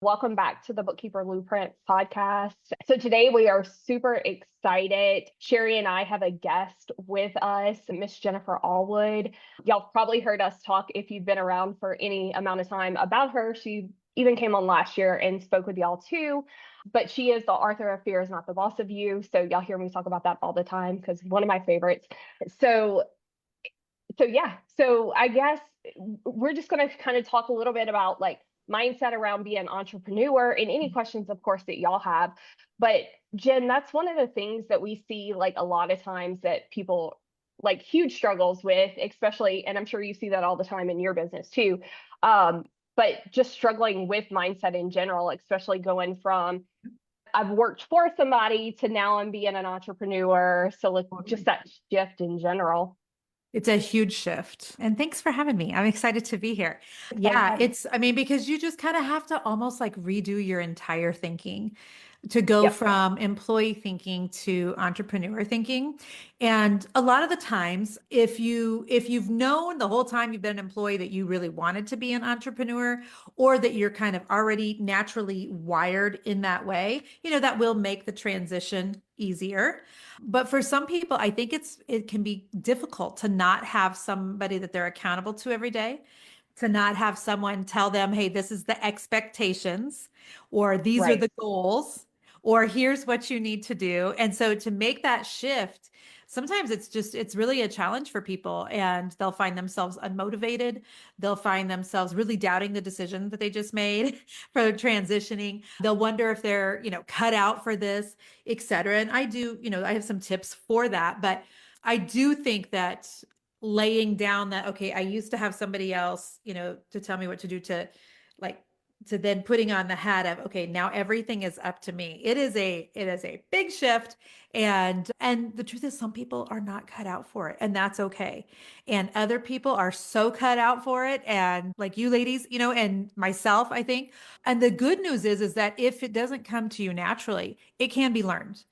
Welcome back to the Bookkeeper Blueprint podcast. So today we are super excited. Sherry and I have a guest with us, Miss Jennifer Allwood. Y'all probably heard us talk if you've been around for any amount of time about her. She even came on last year and spoke with y'all too. But she is the author of Fear is Not the Boss of You. So y'all hear me talk about that all the time because one of my favorites. So so I guess we're just going to kind of talk a little bit about like mindset around being an entrepreneur and any questions, of course, that y'all have. But Jen, that's one of the things that we see like a lot of times that people like huge struggles with, especially, and I'm sure you see that all the time in your business too. But just struggling with mindset in general, especially going from I've worked for somebody to now I'm being an entrepreneur. So like just that shift in general. It's a huge shift. And thanks for having me. I'm excited to be here. Excited to Yeah, have you. because you just kind of have to almost like redo your entire thinking to go Yep. from employee thinking to entrepreneur thinking. And a lot of the times, if you've known the whole time you've been an employee that you really wanted to be an entrepreneur, or that you're kind of already naturally wired in that way, that will make the transition easier. But for some people, I think it can be difficult to not have somebody that they're accountable to every day, to not have someone tell them, hey, this is the expectations, or these are Right. the goals, or here's what you need to do. And so to make that shift, sometimes it's really a challenge for people, and they'll find themselves unmotivated. They'll find themselves really doubting the decision that they just made for transitioning. They'll wonder if they're, cut out for this, et cetera. And I have some tips for that, but I do think that laying down that, okay, I used to have somebody else, to tell me what to do, like, to then putting on the hat of, okay, now everything is up to me. It is a big shift. And the truth is some people are not cut out for it, and that's okay. And other people are so cut out for it. And like you ladies, and myself, I think. And the good news is that if it doesn't come to you naturally, it can be learned.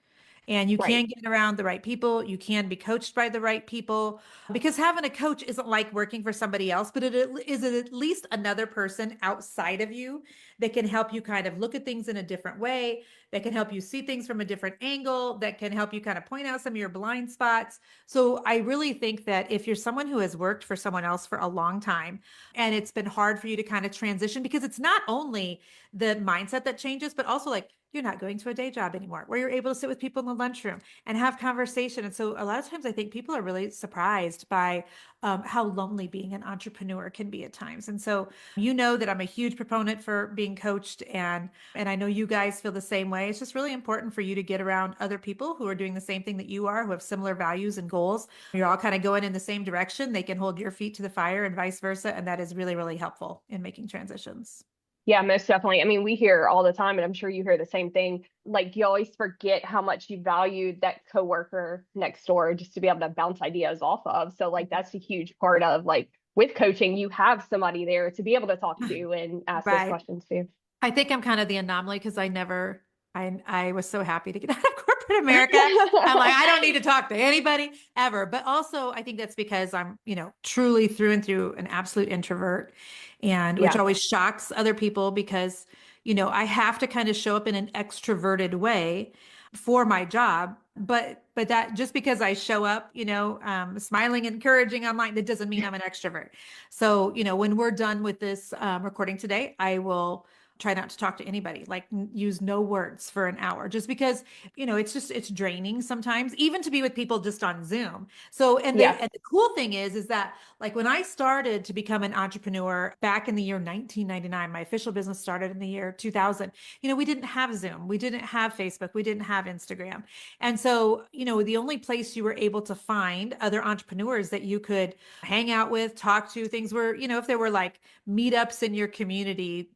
And you Right. can get around the right people. You can be coached by the right people, because having a coach isn't like working for somebody else, but it is at least another person outside of you that can help you kind of look at things in a different way, that can help you see things from a different angle, that can help you kind of point out some of your blind spots. So I really think that if you're someone who has worked for someone else for a long time, and it's been hard for you to kind of transition, because it's not only the mindset that changes, but also like you're not going to a day job anymore where you're able to sit with people in the lunchroom and have conversation. And so a lot of times I think people are really surprised by how lonely being an entrepreneur can be at times. And so that I'm a huge proponent for being coached, and I know you guys feel the same way. It's just really important for you to get around other people who are doing the same thing that you are, who have similar values and goals. You're all kind of going in the same direction. They can hold your feet to the fire and vice versa. And that is really, really helpful in making transitions. Yeah, most definitely. I mean, we hear all the time, and I'm sure you hear the same thing. Like you always forget how much you valued that coworker next door just to be able to bounce ideas off of. So like that's a huge part of like with coaching, you have somebody there to be able to talk to and ask those Right. questions to. I think I'm kind of the anomaly because I was so happy to get out of corporate America. I'm like, I don't need to talk to anybody ever. But also, I think that's because I'm, truly through and through an absolute introvert, and which Yeah. always shocks other people because, I have to kind of show up in an extroverted way for my job. But that just because I show up, smiling and encouraging online, that doesn't mean I'm an extrovert. So, when we're done with this recording today, I will try not to talk to anybody, like use no words for an hour, just because, it's draining sometimes, even to be with people just on Zoom. So, Yeah. and the cool thing is that like when I started to become an entrepreneur back in the year 1999, my official business started in the year 2000. We didn't have Zoom, we didn't have Facebook, we didn't have Instagram. And so, the only place you were able to find other entrepreneurs that you could hang out with, talk to, things were, if there were like meetups in your community,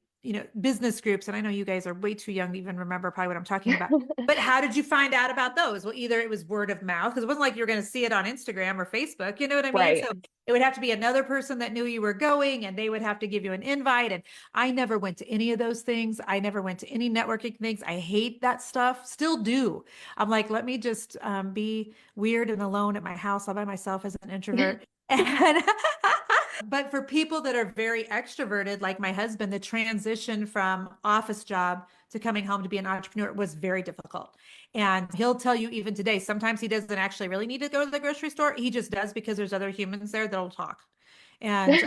business groups. And I know you guys are way too young to even remember probably what I'm talking about. But how did you find out about those? Well, either it was word of mouth, because it wasn't like you were going to see it on Instagram or Facebook. You know what I mean? Right. So it would have to be another person that knew you were going, and they would have to give you an invite. And I never went to any of those things. I never went to any networking things. I hate that stuff. Still do. I'm like, let me just be weird and alone at my house all by myself as an introvert. And But for people that are very extroverted, like my husband, the transition from office job to coming home to be an entrepreneur was very difficult. And he'll tell you even today, sometimes he doesn't actually really need to go to the grocery store. He just does because there's other humans there that'll talk. And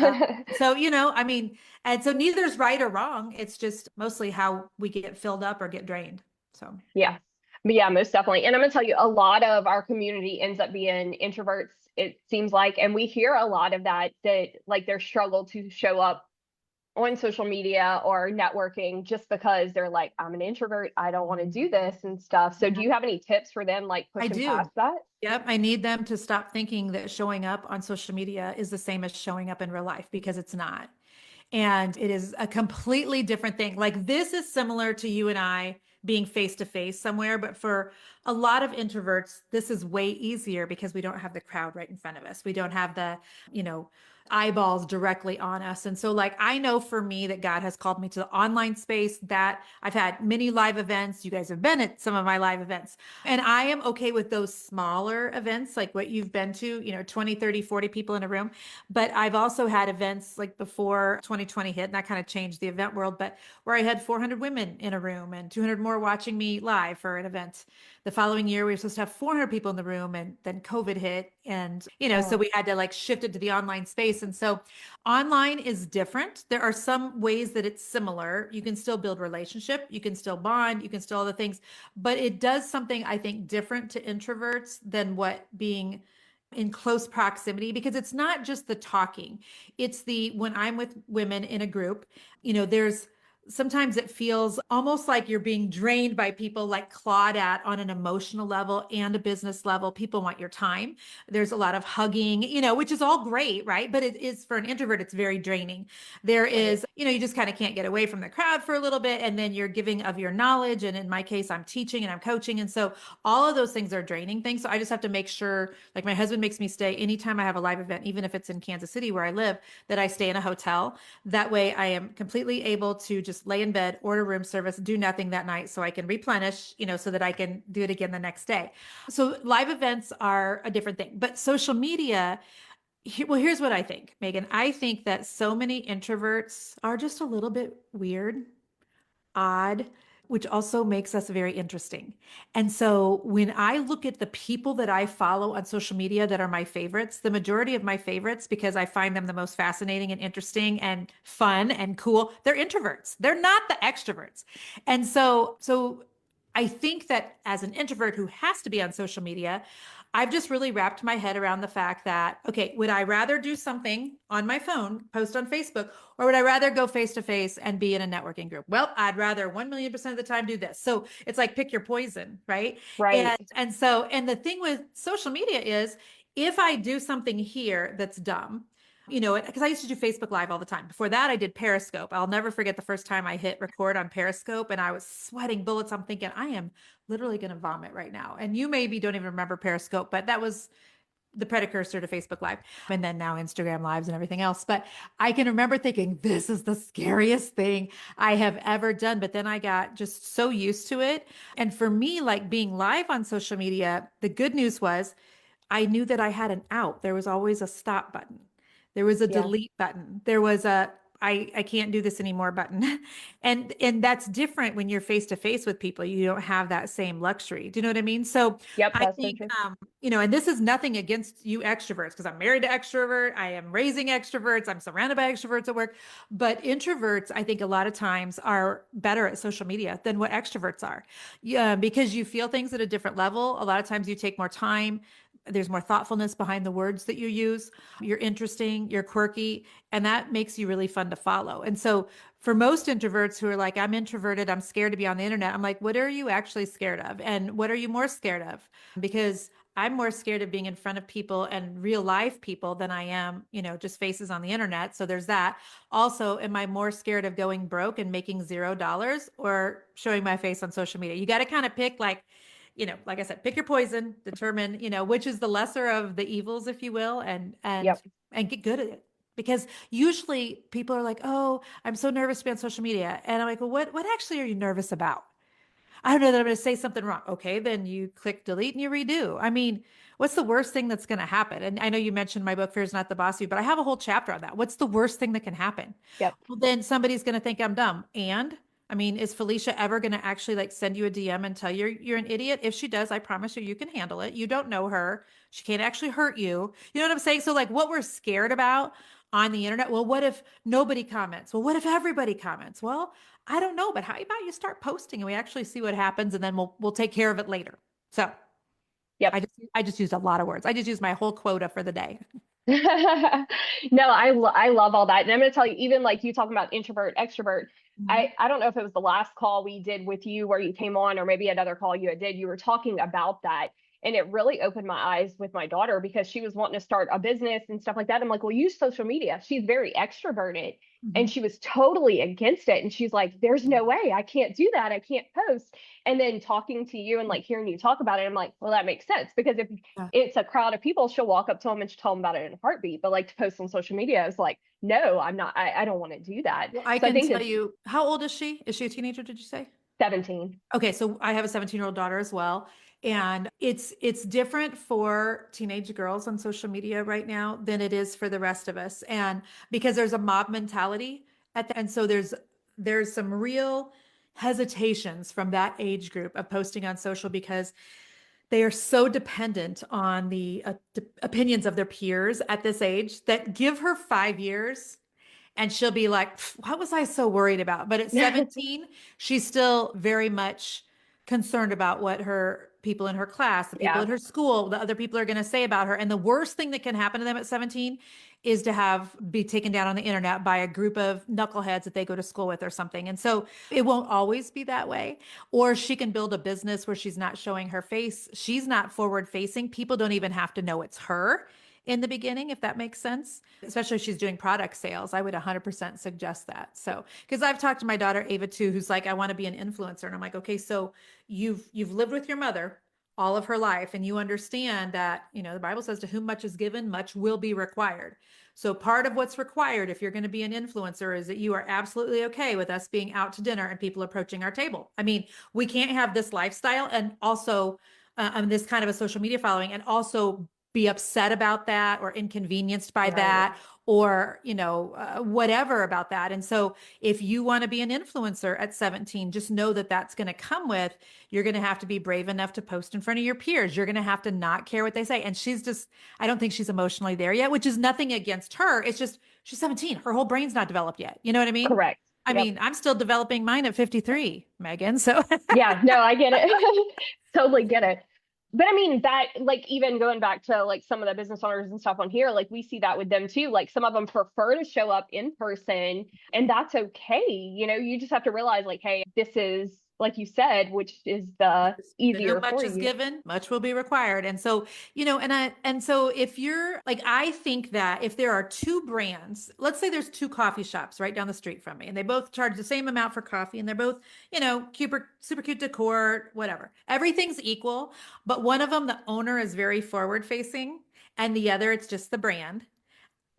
so, I mean, and so neither's right or wrong. It's just mostly how we get filled up or get drained. So, Yeah. But yeah, most definitely. And I'm gonna tell you, a lot of our community ends up being introverts, it seems like. And we hear a lot of that like their struggle to show up on social media or networking just because they're like, I'm an introvert, I don't want to do this and stuff. So do yeah, you have any tips for them like I pushing do. past that? Yep, I need them to stop thinking that showing up on social media is the same as showing up in real life because it's not. And it is a completely different thing. Like this is similar to you and I being face to face somewhere, but for a lot of introverts, this is way easier because we don't have the crowd right in front of us. We don't have the, you know, eyeballs directly on us. And so like I know for me that God has called me to the online space, that I've had many live events. You guys have been at some of my live events. And I am okay with those smaller events like what you've been to, 20, 30, 40 people in a room. But I've also had events like before 2020 hit, and that kind of changed the event world, but where I had 400 women in a room and 200 more watching me live for an event. The following year, we were supposed to have 400 people in the room, and then COVID hit. And, so Oh, we had to like shift it to the online space. And so online is different. There are some ways that it's similar. You can still build relationship, you can still bond, you can still all the things, but it does something I think different to introverts than what being in close proximity, because it's not just the talking. It's the when I'm with women in a group, there's sometimes it feels almost like you're being drained by people, like clawed at on an emotional level and a business level. People want your time. There's a lot of hugging, which is all great, right? But it is, for an introvert, it's very draining. There right. is, you just kind of can't get away from the crowd for a little bit. And then you're giving of your knowledge. And in my case, I'm teaching and I'm coaching. And so all of those things are draining things. So I just have to make sure, like my husband makes me stay anytime I have a live event, even if it's in Kansas City where I live, that I stay in a hotel. That way I am completely able to just lay in bed, order room service, do nothing that night so I can replenish, so that I can do it again the next day. So live events are a different thing. But social media, well, here's what I think, Megan. I think that so many introverts are just a little bit weird, odd, which also makes us very interesting. And so when I look at the people that I follow on social media that are my favorites, the majority of my favorites, because I find them the most fascinating and interesting and fun and cool, they're introverts. They're not the extroverts. And so I think that as an introvert who has to be on social media, I've just really wrapped my head around the fact that, okay, would I rather do something on my phone, post on Facebook, or would I rather go face to face and be in a networking group? Well, I'd rather 1,000,000% of the time do this. So it's like pick your poison, right? Right. And the thing with social media is if I do something here that's dumb, because I used to do Facebook Live all the time. Before that, I did Periscope. I'll never forget the first time I hit record on Periscope and I was sweating bullets. I'm thinking, I am literally going to vomit right now. And you maybe don't even remember Periscope, but that was the precursor to Facebook Live and then now Instagram Lives and everything else. But I can remember thinking, this is the scariest thing I have ever done. But then I got just so used to it. And for me, like being live on social media, the good news was I knew that I had an out. There was always a stop button. There was a Yeah. delete button. There was a I can't do this anymore button. And that's different when you're face to face with people. You don't have that same luxury. Do you know what I mean? So Yep, I that's so think true. and this is nothing against you extroverts because I'm married to extrovert. I am raising extroverts. I'm surrounded by extroverts at work. But introverts, I think a lot of times are better at social media than what extroverts are. Yeah, because you feel things at a different level. A lot of times you take more time. There's more thoughtfulness behind the words that you use. You're interesting, you're quirky, and that makes you really fun to follow. And so for most introverts who are like, I'm introverted, I'm scared to be on the internet, I'm like, what are you actually scared of? And what are you more scared of? Because I'm more scared of being in front of people and real life people than I am, just faces on the internet. So there's that. Also, am I more scared of going broke and making $0 or showing my face on social media? You got to kind of pick like I said, pick your poison, determine, which is the lesser of the evils, if you will, Yep. and get good at it. Because usually people are like, "Oh, I'm so nervous to be on social media," and I'm like, "Well, what actually are you nervous about?" I don't know that I'm going to say something wrong. Okay, then you click delete and you redo. I mean, what's the worst thing that's going to happen? And I know you mentioned my book, Fear is Not the Boss of You, but I have a whole chapter on that. What's the worst thing that can happen? Yep. Well, then somebody's going to think I'm dumb. And I mean, is Felicia ever going to actually like send you a DM and tell you you're an idiot? If she does, I promise you, you can handle it. You don't know her. She can't actually hurt you. You know what I'm saying? So like what we're scared about on the internet. Well, what if nobody comments? Well, what if everybody comments? Well, I don't know, but how about you start posting and we actually see what happens and then we'll take care of it later. So Yep. I just used a lot of words. I just used my whole quota for the day. No, I love all that. And I'm going to tell you, even like you talking about introvert, extrovert, Mhm. I don't know if it was the last call we did with you where you came on, or maybe another call you had did, you were talking about that. And it really opened my eyes with my daughter because she was wanting to start a business and stuff like that. I'm like, well, use social media. She's very extroverted and Mhm. she was totally against it. And she's like, there's no way I can't do that. I can't post. And then talking to you and like hearing you talk about it, I'm like, well, that makes sense because if Yeah. it's a crowd of people, she'll walk up to them and she'll tell them about it in a heartbeat. But like to post on social media is like, no, I'm not, I don't want to do that. Well, I So I can think tell it's you, how old is she? Is she a teenager, did you say? 17. Okay, so I have a 17-year-old daughter as well. And it's different for teenage girls on social media right now than it is for the rest of us. And because there's a mob mentality and so there's some real hesitations from that age group of posting on social because they are so dependent on the opinions of their peers at this age that give her 5 years and she'll be like, what was I so worried about? But at 17, she's still very much concerned about what her people in her class, the people Yeah, in her school, the other people are going to say about her. And the worst thing that can happen to them at 17 is to have be taken down on the internet by a group of knuckleheads that they go to school with or something. And so it won't always be that way. Or she can build a business where she's not showing her face. She's not forward facing. People don't even have to know it's her in the beginning, if that makes sense, especially if she's doing product sales. I would 100% suggest that. So, because I've talked to my daughter Ava too, who's like, I want to be an influencer. And I'm like, okay, so you've lived with your mother all of her life and you understand that, the Bible says to whom much is given, much will be required. So part of what's required if you're going to be an influencer is that you are absolutely okay with us being out to dinner and people approaching our table. I mean, we can't have this lifestyle and also this kind of a social media following and also be upset about that or inconvenienced by right. that or whatever about that. And so if you want to be an influencer at 17, just know that that's going to come with you're going to have to be brave enough to post in front of your peers. You're going to have to not care what they say. And she's just, I don't think she's emotionally there yet, which is nothing against her. It's just she's 17. Her whole brain's not developed yet. You know what I mean? Correct. I Yep. mean, I'm still developing mine at 53, Megan. So Yeah, no, I get it. Totally get it. But I mean, that, like, even going back to like some of the business owners and stuff on here, like, we see that with them too. Like, some of them prefer to show up in person, and that's okay. You just have to realize, like, hey, this is, like you said, which is the to whom easier much for is you. given, much will be required. And so, and so if you're like, I think that if there are two brands, let's say there's two coffee shops right down the street from me, and they both charge the same amount for coffee, and they're both, super cute decor, whatever. Everything's equal, but one of them, the owner is very forward facing, and the other, it's just the brand.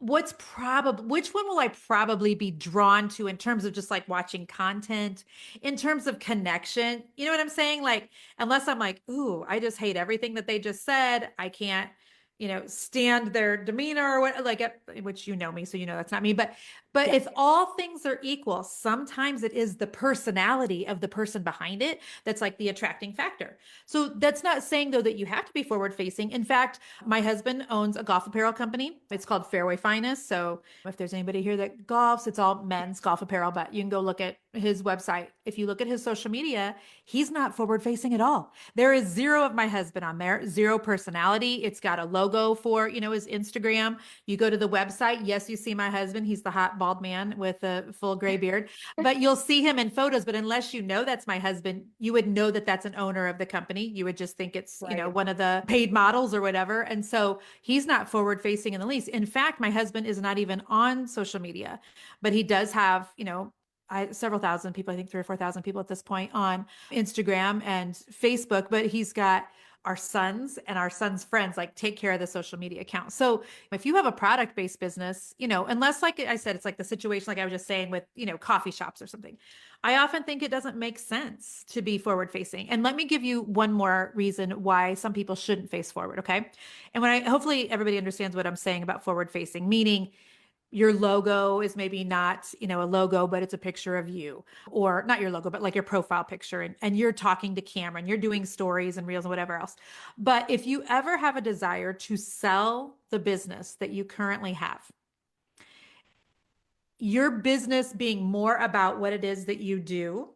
Which one will I probably be drawn to in terms of just like watching content, in terms of connection? You know what I'm saying? Like, unless I'm like, ooh, I just hate everything that they just said. I can't, stand their demeanor or what, like, which you know me, so that's not me. But Yeah, if all things are equal, sometimes it is the personality of the person behind it that's like the attracting factor. So that's not saying though that you have to be forward facing. In fact, my husband owns a golf apparel company. It's called Fairway Finest. So if there's anybody here that golfs, it's all men's golf apparel, but you can go look at his website. If you look at his social media, he's not forward facing at all. There is zero of my husband on there, zero personality. It's got a logo for, his Instagram. You go to the website. Yes, you see my husband. He's the hot bald man with a full gray beard, but you'll see him in photos. But unless you know that's my husband, you would know that that's an owner of the company. You would just think it's, right. one of the paid models or whatever. And so he's not forward facing in the least. In fact, my husband is not even on social media, but he does have, several thousand people, I think 3 or 4,000 people at this point on Instagram and Facebook, but he's got our sons and our sons' friends like take care of the social media account. So if you have a product-based business, unless like I said, it's like the situation like I was just saying with, coffee shops or something. I often think it doesn't make sense to be forward facing. And let me give you one more reason why some people shouldn't face forward, okay? And hopefully everybody understands what I'm saying about forward facing, meaning your logo is maybe not, a logo, but it's a picture of you, or not your logo, but like your profile picture. And you're talking to camera and you're doing stories and reels and whatever else. But if you ever have a desire to sell the business that you currently have, your business being more about what it is that you do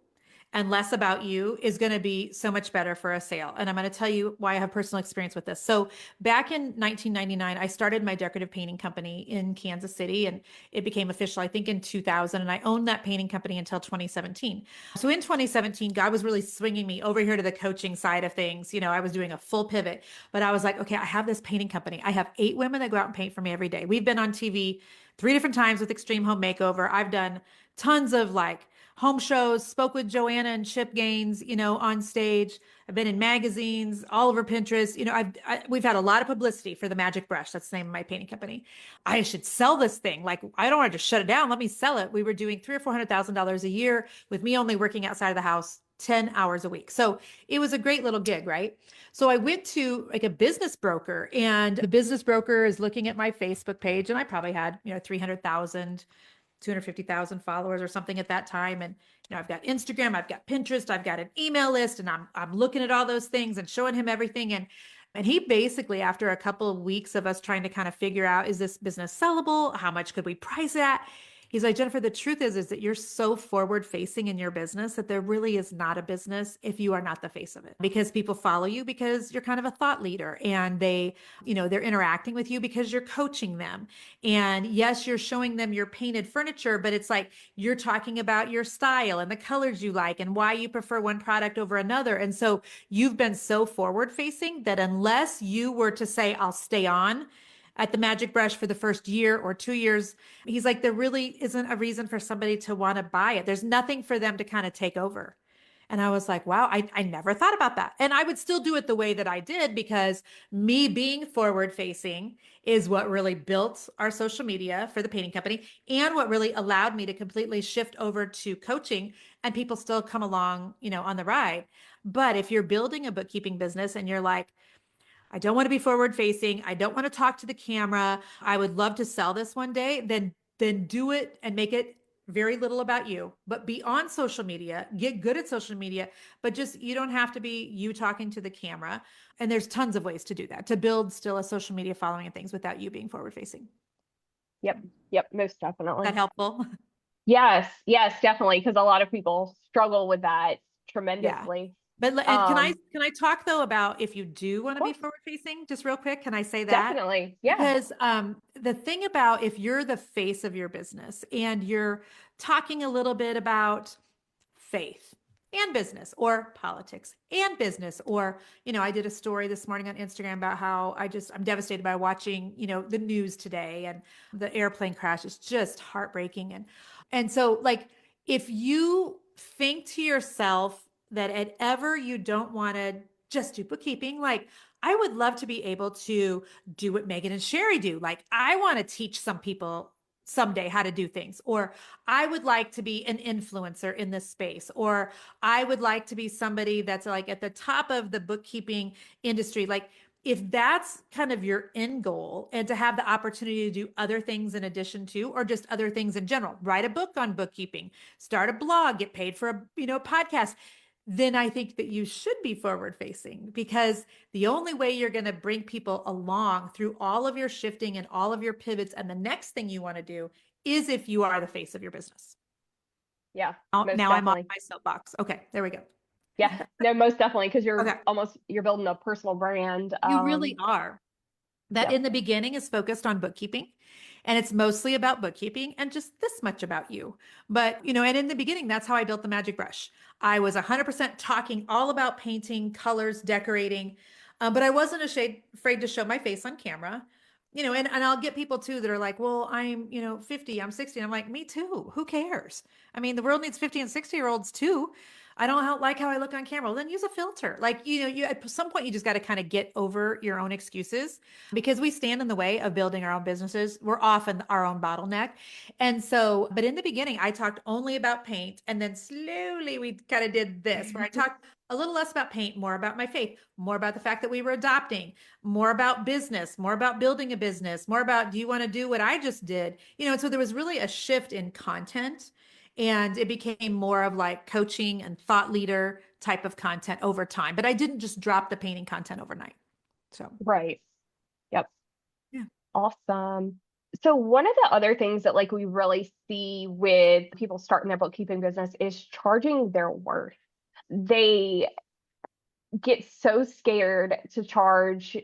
and less about you is going to be so much better for a sale. And I'm going to tell you why I have personal experience with this. So back in 1999, I started my decorative painting company in Kansas City, and it became official, I think, in 2000. And I owned that painting company until 2017. So in 2017, God was really swinging me over here to the coaching side of things. I was doing a full pivot, but I was like, okay, I have this painting company. I have 8 women that go out and paint for me every day. We've been on TV 3 different times with Extreme Home Makeover. I've done tons of like home shows, spoke with Joanna and Chip Gaines, on stage. I've been in magazines, all over Pinterest. We've had a lot of publicity for the Magic Brush. That's the name of my painting company. I should sell this thing. Like, I don't want to just shut it down. Let me sell it. We were doing $300,000 or $400,000 a year with me only working outside of the house 10 hours a week. So it was a great little gig, right? So I went to like a business broker, and the business broker is looking at my Facebook page, and I probably had, 300,000 250,000 followers or something at that time. And, I've got Instagram, I've got Pinterest, I've got an email list, and I'm looking at all those things and showing him everything. And he basically, after a couple of weeks of us trying to kind of figure out, is this business sellable? How much could we price it at? He's like, Jennifer, the truth is that you're so forward facing in your business that there really is not a business if you are not the face of it, because people follow you because you're kind of a thought leader, and they're interacting with you because you're coaching them. And yes, you're showing them your painted furniture, but it's like you're talking about your style and the colors you like and why you prefer one product over another. And so you've been so forward facing that unless you were to say, I'll stay on at the Magic Brush for the first year or 2 years, he's like, there really isn't a reason for somebody to want to buy it. There's nothing for them to kind of take over. And I was like, wow, I never thought about that. And I would still do it the way that I did, because me being forward facing is what really built our social media for the painting company, and what really allowed me to completely shift over to coaching, and people still come along, on the ride. But if you're building a bookkeeping business and you're like, I don't want to be forward facing, I don't want to talk to the camera, I would love to sell this one day, then do it and make it very little about you, but be on social media, get good at social media, but just, you don't have to be you talking to the camera. And there's tons of ways to do that, to build still a social media following and things without you being forward facing. Yep. Yep. Most definitely. That helpful? Yes. Yes, definitely. Because a lot of people struggle with that Yeah. tremendously. But can I talk though about if you do want to be Of course, forward facing, just real quick, can I say that? definitely. Yeah. Because the thing about if you're the face of your business and you're talking a little bit about faith and business, or politics and business, or, I did a story this morning on Instagram about how I'm devastated by watching, the news today, and the airplane crash is just heartbreaking. And so like, if you think to yourself that at ever you don't want to just do bookkeeping, like, I would love to be able to do what Megan and Sherry do. Like, I want to teach some people someday how to do things, or I would like to be an influencer in this space, or I would like to be somebody that's like at the top of the bookkeeping industry. Like, if that's kind of your end goal, and to have the opportunity to do other things in addition to, or just other things in general, write a book on bookkeeping, start a blog, get paid for a podcast, then I think that you should be forward facing, because the only way you're going to bring people along through all of your shifting and all of your pivots and the next thing you want to do is if you are the face of your business. Yeah. Now I'm on my soapbox. Okay, there we go. Yeah. No, most definitely. Because you're Okay. you're building a personal brand. You really are. That Yeah. in the beginning is focused on bookkeeping, and it's mostly about bookkeeping and just this much about you. But, and in the beginning, that's how I built the Magic Brush. I was 100% talking all about painting, colors, decorating, but I wasn't afraid to show my face on camera. And I'll get people too that are like, well, I'm, 50, I'm 60. I'm like, me too. Who cares? I mean, the world needs 50 and 60-year-olds too. I don't like how I look on camera. Well, then use a filter. Like, you at some point you just got to kind of get over your own excuses because we stand in the way of building our own businesses. We're often our own bottleneck. And so, but in the beginning, I talked only about paint. And then slowly we kind of did this where I talked a little less about paint, more about my faith, more about the fact that we were adopting, more about business, more about building a business, more about, do you want to do what I just did? And so there was really a shift in content, and it became more of like coaching and thought leader type of content over time. But I didn't just drop the painting content overnight. So, Right. Yep. yeah. Awesome. So one of the other things that like we really see with people starting their bookkeeping business is charging their worth. They get so scared to charge.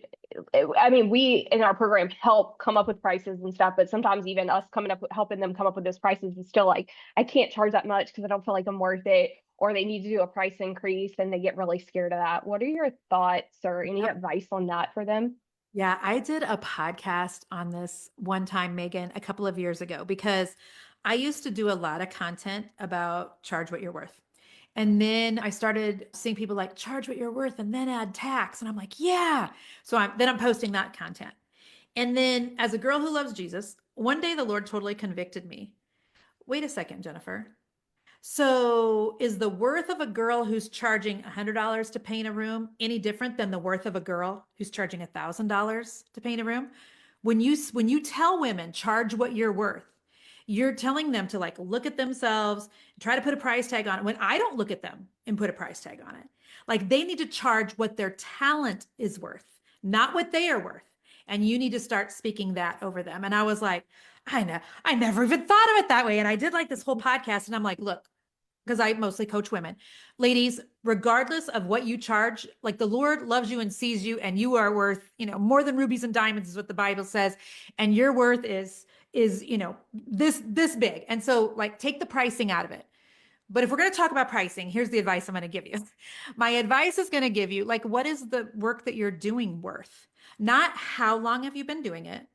I mean, we in our program help come up with prices and stuff, but sometimes even us coming up with helping them come up with those prices is still like, I can't charge that much because I don't feel like I'm worth it, or they need to do a price increase and they get really scared of that. What are your thoughts or any Yep. advice on that for them? Yeah, I did a podcast on this one time, Megan, a couple of years ago, because I used to do a lot of content about charge what you're worth. And then I started seeing people like charge what you're worth and then add tax. And I'm like, yeah. So I'm posting that content. And then as a girl who loves Jesus, one day the Lord totally convicted me. Wait a second, Jennifer. So is the worth of a girl who's charging $100 to paint a room any different than the worth of a girl who's charging $1,000 to paint a room? When you tell women charge what you're worth, you're telling them to like look at themselves, try to put a price tag on it. When I don't look at them and put a price tag on it, like they need to charge what their talent is worth, not what they are worth. And you need to start speaking that over them. And I was like, I know, I never even thought of it that way. And I did like this whole podcast, and I'm like, look, because I mostly coach women. Ladies, regardless of what you charge, like the Lord loves you and sees you, and you are worth, more than rubies and diamonds is what the Bible says. And your worth is, this big. And so like take the pricing out of it. But if we're going to talk about pricing, here's the advice I'm going to give you. My advice is going to give you like, what is the work that you're doing worth? Not how long have you been doing it?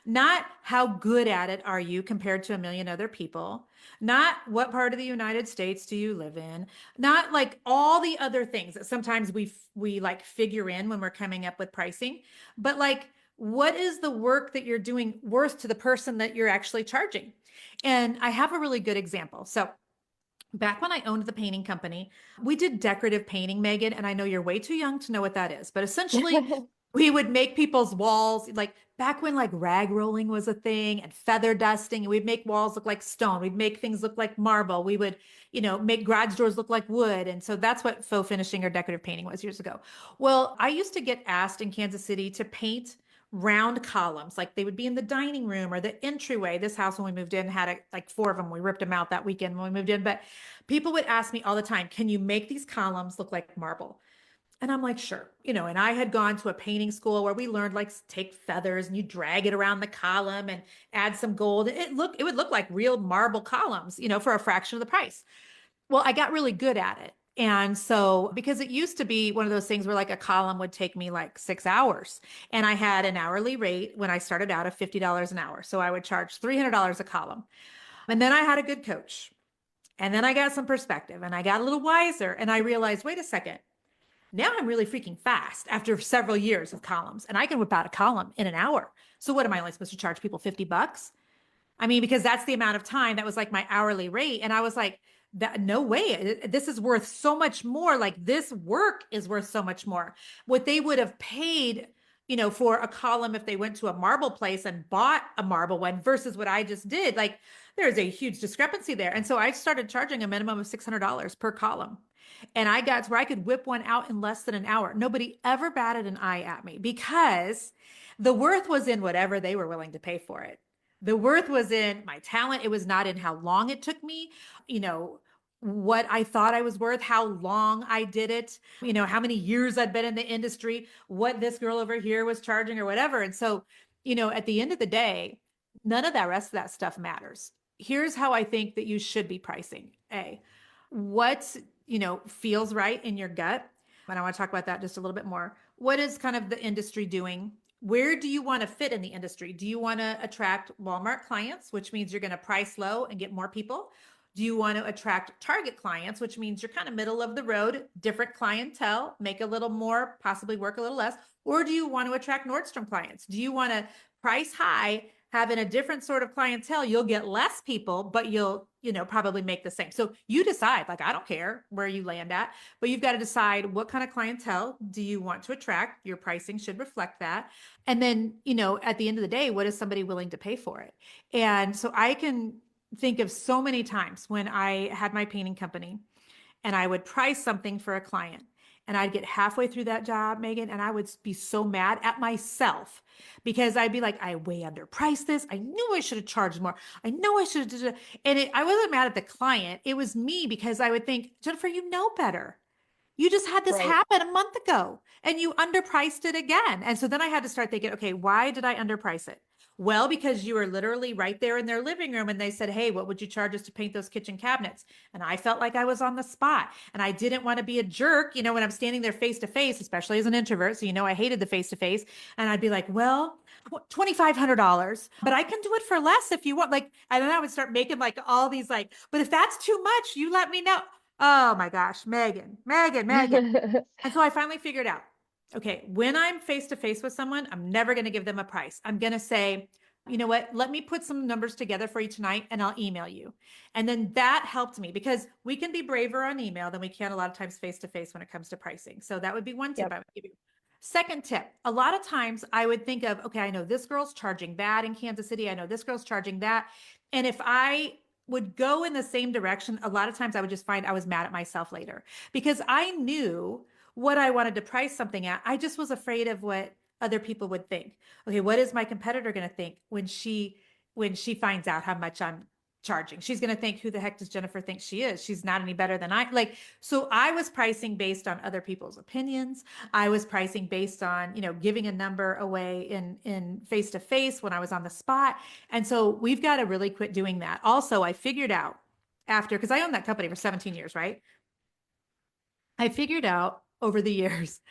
Not how good at it are you compared to a million other people. Not what part of the United States do you live in. Not like all the other things that sometimes we like figure in when we're coming up with pricing, but like what is the work that you're doing worth to the person that you're actually charging? And I have a really good example. So back when I owned the painting company, we did decorative painting, Megan, and I know you're way too young to know what that is, but essentially we would make people's walls like back when like rag rolling was a thing and feather dusting, and we'd make walls look like stone. We'd make things look like marble. We would, make garage doors look like wood. And so that's what faux finishing or decorative painting was years ago. Well, I used to get asked in Kansas City to paint round columns, like they would be in the dining room or the entryway. This house, when we moved in, had like 4 of them. We ripped them out that weekend when we moved in. But people would ask me all the time, can you make these columns look like marble? And I'm like, sure. And I had gone to a painting school where we learned like take feathers and you drag it around the column and add some gold. It would look like real marble columns, for a fraction of the price. Well, I got really good at it. And so, because it used to be one of those things where like a column would take me like 6 hours, and I had an hourly rate when I started out of $50 an hour. So I would charge $300 a column. And then I had a good coach. And then I got some perspective and I got a little wiser, and I realized, wait a second. Now I'm really freaking fast after several years of columns, and I can whip out a column in an hour. So what am I only supposed to charge people $50? I mean, because that's the amount of time that was like my hourly rate. And I was like, that no way. This is worth so much more. Like this work is worth so much more. What they would have paid, for a column if they went to a marble place and bought a marble one versus what I just did, like there's a huge discrepancy there. And so I started charging a minimum of $600 per column. And I got to where I could whip one out in less than an hour. Nobody ever batted an eye at me because the worth was in whatever they were willing to pay for it. The worth was in my talent. It was not in how long it took me, what I thought I was worth, how long I did it, how many years I'd been in the industry, what this girl over here was charging or whatever. And so, at the end of the day, none of that rest of that stuff matters. Here's how I think that you should be pricing. What, feels right in your gut. And I want to talk about that just a little bit more. What is kind of the industry doing? Where do you want to fit in the industry? Do you want to attract Walmart clients, which means you're going to price low and get more people? Do you want to attract target clients, which means you're kind of middle of the road, different clientele, make a little more, possibly work a little less? Or do you want to attract Nordstrom clients? Do you want to price high, having a different sort of clientele? You'll get less people, but you'll, probably make the same. So you decide, like, I don't care where you land at, but you've got to decide what kind of clientele do you want to attract? Your pricing should reflect that. And then, at the end of the day, what is somebody willing to pay for it? And so I can think of so many times when I had my painting company and I would price something for a client and I'd get halfway through that job, Megan, and I would be so mad at myself because I'd be like, I way underpriced this. I knew I should have charged more. I know I should have. And I wasn't mad at the client. It was me because I would think, Jennifer, you know better. You just had this Right. happen a month ago and you underpriced it again. And so then I had to start thinking, okay, why did I underprice it? Well, because you were literally right there in their living room and they said, hey, what would you charge us to paint those kitchen cabinets? And I felt like I was on the spot and I didn't want to be a jerk, when I'm standing there face to face, especially as an introvert. So, I hated the face to face. And I'd be like, well, $2,500, but I can do it for less if you want. Like, and then I would start making like all these like, but if that's too much, you let me know. Oh my gosh, Megan. And so I finally figured out, okay, when I'm face to face with someone, I'm never going to give them a price. I'm going to say, you know what, let me put some numbers together for you tonight and I'll email you. And then that helped me because we can be braver on email than we can a lot of times face to face when it comes to pricing. So that would be one tip Yep. I would give you. Second tip, a lot of times I would think of, okay, I know this girl's charging that in Kansas City. I know this girl's charging that. And if I would go in the same direction, a lot of times I would just find I was mad at myself later because I knew what I wanted to price something at. I just was afraid of what other people would think. Okay, what is my competitor going to think when she finds out how much I'm charging? She's going to think, who the heck does Jennifer think she is? She's not any better than I. Like, so I was pricing based on other people's opinions. I was pricing based on, giving a number away in face to face when I was on the spot. And so we've got to really quit doing that. Also, I figured out after, because I owned that company for 17 years, right? I figured out over the years,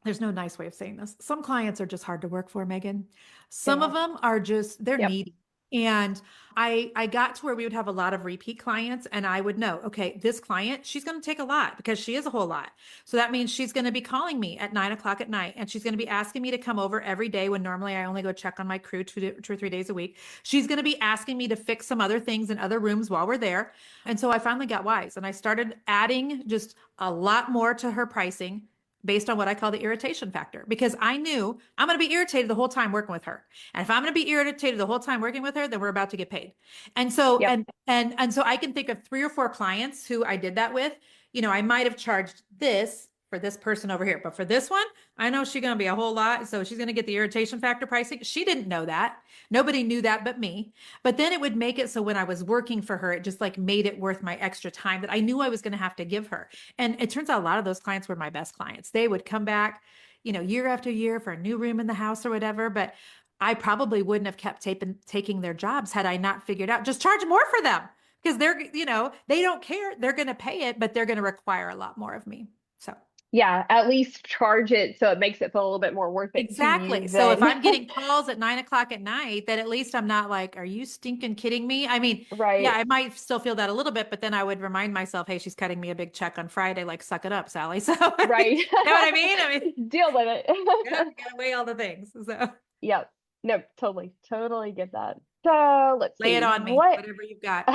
there's no nice way of saying this. Some clients are just hard to work for, Megan. Some of Yeah. them are just, they're Yep. needy. And I got to where we would have a lot of repeat clients and I would know, okay, this client, she's going to take a lot because she is a whole lot. So that means she's going to be calling me at 9 o'clock at night and she's going to be asking me to come over every day when normally I only go check on my crew 2 or 3 days a week. She's going to be asking me to fix some other things in other rooms while we're there. And so I finally got wise and I started adding just a lot more to her pricing based on what I call the irritation factor, because I knew I'm going to be irritated the whole time working with her. And if I'm going to be irritated the whole time working with her, then we're about to get paid. And so, Yep. and so I can think of 3 or 4 clients who I did that with. I might have charged this for this person over here, but for this one, I know she's going to be a whole lot. So she's going to get the irritation factor pricing. She didn't know that. Nobody knew that but me. But then it would make it so when I was working for her, it just like made it worth my extra time that I knew I was going to have to give her. And it turns out a lot of those clients were my best clients. They would come back, year after year for a new room in the house or whatever. But I probably wouldn't have kept taking their jobs had I not figured out just charge more for them because they don't care. They're going to pay it, but they're going to require a lot more of me. So. Yeah. At least charge it so it makes it feel a little bit more worth it to Exactly. you So if than I'm getting calls at 9 o'clock at night, then at least I'm not like, are you stinking kidding me? I mean, yeah, right. I might still feel that a little bit, but then I would remind myself, hey, she's cutting me a big check on Friday. Like, suck it up, Sally. So, Right. you know what I mean? Deal with Yeah, it. you gotta weigh all the things. So Yep. No, totally. Totally get that. So let's lay see it on me, what whatever you've got.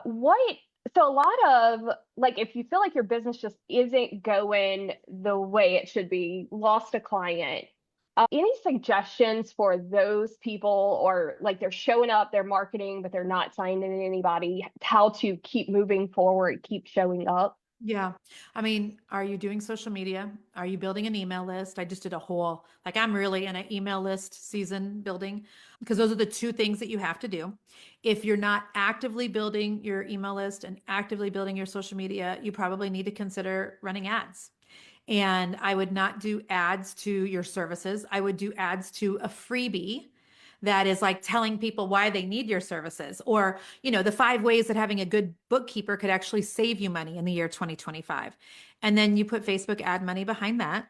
what so a lot of like if you feel like your business just isn't going the way it should be, lost a client, any suggestions for those people or like they're showing up, they're marketing, but they're not signing anybody, how to keep moving forward, keep showing up? Yeah. I mean, are you doing social media? Are you building an email list? I just did a whole, like, I'm really in an email list season building because those are the 2 things that you have to do. If you're not actively building your email list and actively building your social media, you probably need to consider running ads. And I would not do ads to your services. I would do ads to a freebie that is like telling people why they need your services or, the 5 ways that having a good bookkeeper could actually save you money in the year 2025. And then you put Facebook ad money behind that.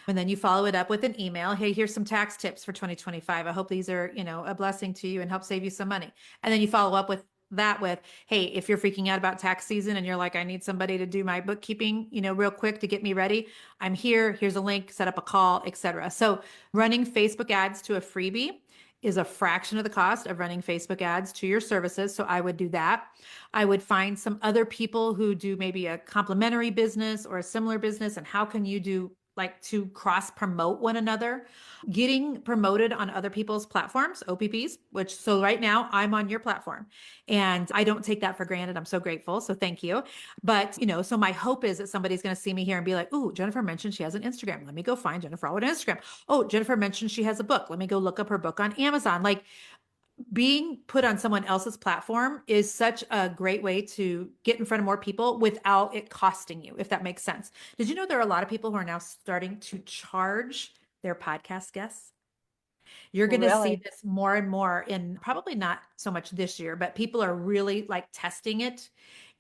And then you follow it up with an email. Hey, here's some tax tips for 2025. I hope these are, a blessing to you and help save you some money. And then you follow up with that with, hey, if you're freaking out about tax season and you're like, I need somebody to do my bookkeeping, real quick to get me ready, I'm here. Here's a link, set up a call, etc. So running Facebook ads to a freebie is a fraction of the cost of running Facebook ads to your services. So I would do that. I would find some other people who do maybe a complementary business or a similar business. And how can you do like to cross promote one another? Getting promoted on other people's platforms, OPPs, which so right now I'm on your platform and I don't take that for granted. I'm so grateful. So thank you. But, so my hope is that somebody's going to see me here and be like, "Ooh, Jennifer mentioned she has an Instagram. Let me go find Jennifer Allwood on Instagram. Oh, Jennifer mentioned she has a book. Let me go look up her book on Amazon." Like being put on someone else's platform is such a great way to get in front of more people without it costing you, if that makes sense. Did you know there are a lot of people who are now starting to charge their podcast guests? You're going to see Really? this more and more in probably not so much this year, but people are really like testing it.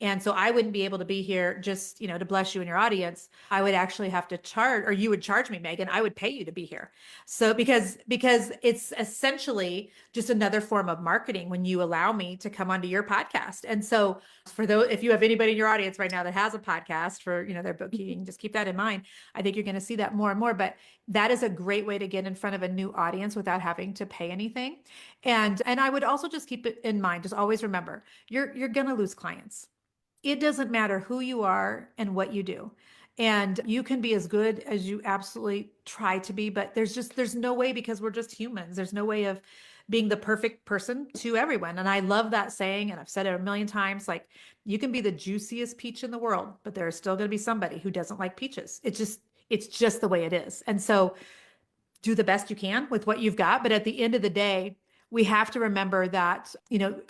And so I wouldn't be able to be here just, to bless you and your audience. I would actually have to charge, or you would charge me, Megan. I would pay you to be here. So because it's essentially just another form of marketing when you allow me to come onto your podcast. And so for those, if you have anybody in your audience right now that has a podcast for, their bookkeeping, just keep that in mind. I think you're going to see that more and more, but that is a great way to get in front of a new audience without having to pay anything. And I would also just keep it in mind, just always remember, you're going to lose clients. It doesn't matter who you are and what you do. And you can be as good as you absolutely try to be, but there's no way, because we're just humans. There's no way of being the perfect person to everyone. And I love that saying, and I've said it a million times, like you can be the juiciest peach in the world, but there's still going to be somebody who doesn't like peaches. It's just the way it is. And so do the best you can with what you've got. But at the end of the day, we have to remember that,